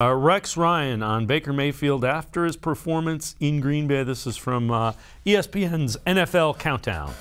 Rex Ryan on Baker Mayfield after his performance in Green Bay. This is from ESPN's NFL Countdown.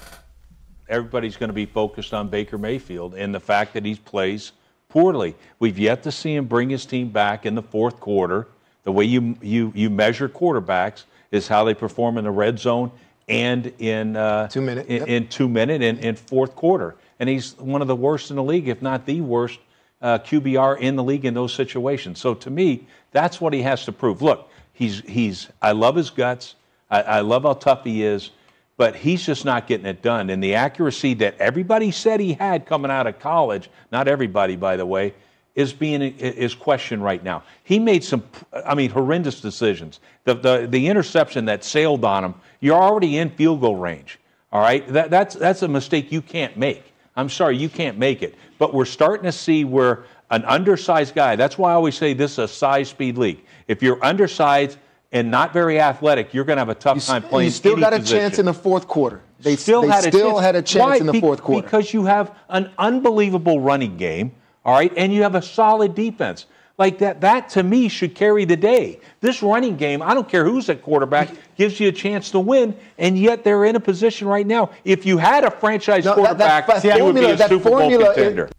Everybody's going to be focused on Baker Mayfield and the fact that he plays poorly. We've yet to see him bring his team back in the fourth quarter. The way you measure quarterbacks is how they perform in the red zone and in 2 minute in 2 minute and fourth quarter. And he's one of the worst in the league, if not the worst QBR in the league in those situations. So to me, that's what he has to prove. Look, I love his guts. I love how tough he is, but he's just not getting it done. And the accuracy that everybody said he had coming out of college, not everybody, by the way, is questioned right now. He made some, horrendous decisions. The interception that sailed on him, you're already in field goal range. All right, that's a mistake you can't make. I'm sorry, you can't make it. But we're starting to see where an undersized guy, that's why I always say this is a size-speed league. If you're undersized and not very athletic, you're going to have a tough time playing. You still got a chance in the fourth quarter. They still had a chance Why? in the fourth quarter. Because you have an unbelievable running game, all right, and you have a solid defense. Like that to me should carry the day. This running game, I don't care who's at quarterback, gives you a chance to win, and yet they're in a position right now. If you had a franchise quarterback, he would be a Super Bowl contender.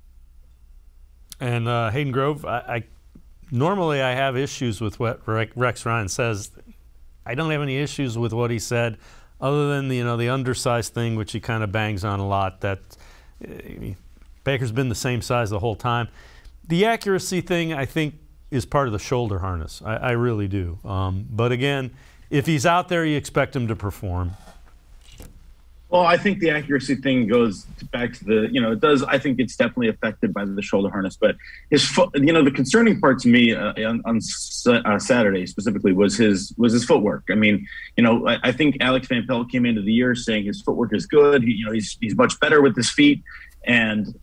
And Hayden Grove, normally I have issues with what Rex Ryan says. I don't have any issues with what he said, other than the undersized thing, which he kind of bangs on a lot. That Baker's been the same size the whole time. The accuracy thing, I think, is part of the shoulder harness. I really do. But again, if he's out there, you expect him to perform. Well, I think the accuracy thing goes back to the, it does. I think it's definitely affected by the shoulder harness. But his foot, the concerning part to me on Saturday specifically was his footwork. I mean, I think Alex Van Pelt came into the year saying his footwork is good. He's much better with his feet, and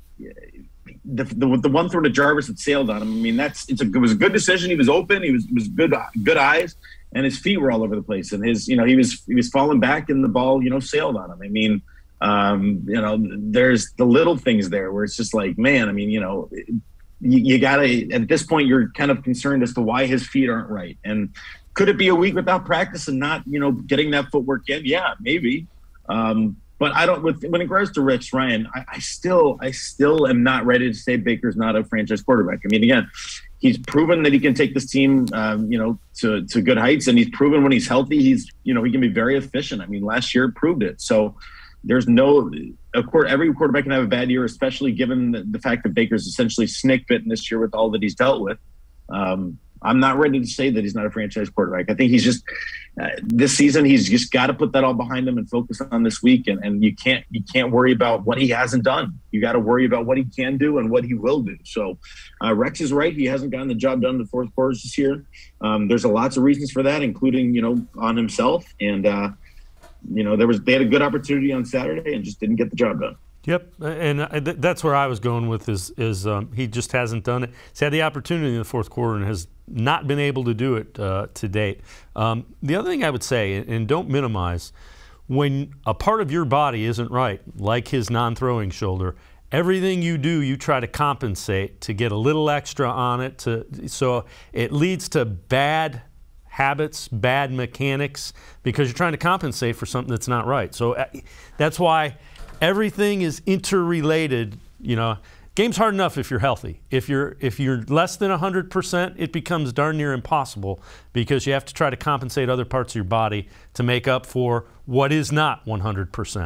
the one throw to Jarvis that sailed on him. I mean, it was a good decision. He was open. He was good eyes, and his feet were all over the place. And he was falling back, and the ball sailed on him. I mean, there's the little things there where it's just like, man. I mean, you gotta, at this point, you're kind of concerned as to why his feet aren't right. And could it be a week without practice and not getting that footwork in? Yeah, maybe. But I don't. When it regards to Rex Ryan, I still am not ready to say Baker's not a franchise quarterback. I mean, again, he's proven that he can take this team, to good heights, and he's proven when he's healthy, he can be very efficient. I mean, last year proved it. So there's every quarterback can have a bad year, especially given the fact that Baker's essentially snake bitten this year with all that he's dealt with. I'm not ready to say that he's not a franchise quarterback. I think he's just this season he's just got to put that all behind him and focus on this week. And you can't worry about what he hasn't done. You got to worry about what he can do and what he will do. So Rex is right. He hasn't gotten the job done in the fourth quarters this year. There's lots of reasons for that, including on himself. And they had a good opportunity on Saturday and just didn't get the job done. Yep, and that's where I was going with is he just hasn't done it. He's had the opportunity in the fourth quarter and has not been able to do it to date. The other thing I would say, and don't minimize, when a part of your body isn't right, like his non-throwing shoulder, everything you do, you try to compensate to get a little extra on it. So it leads to bad habits, bad mechanics, because you're trying to compensate for something that's not right. So that's why everything is interrelated. Game's hard enough if you're healthy. If you're less than 100%, it becomes darn near impossible because you have to try to compensate other parts of your body to make up for what is not 100%.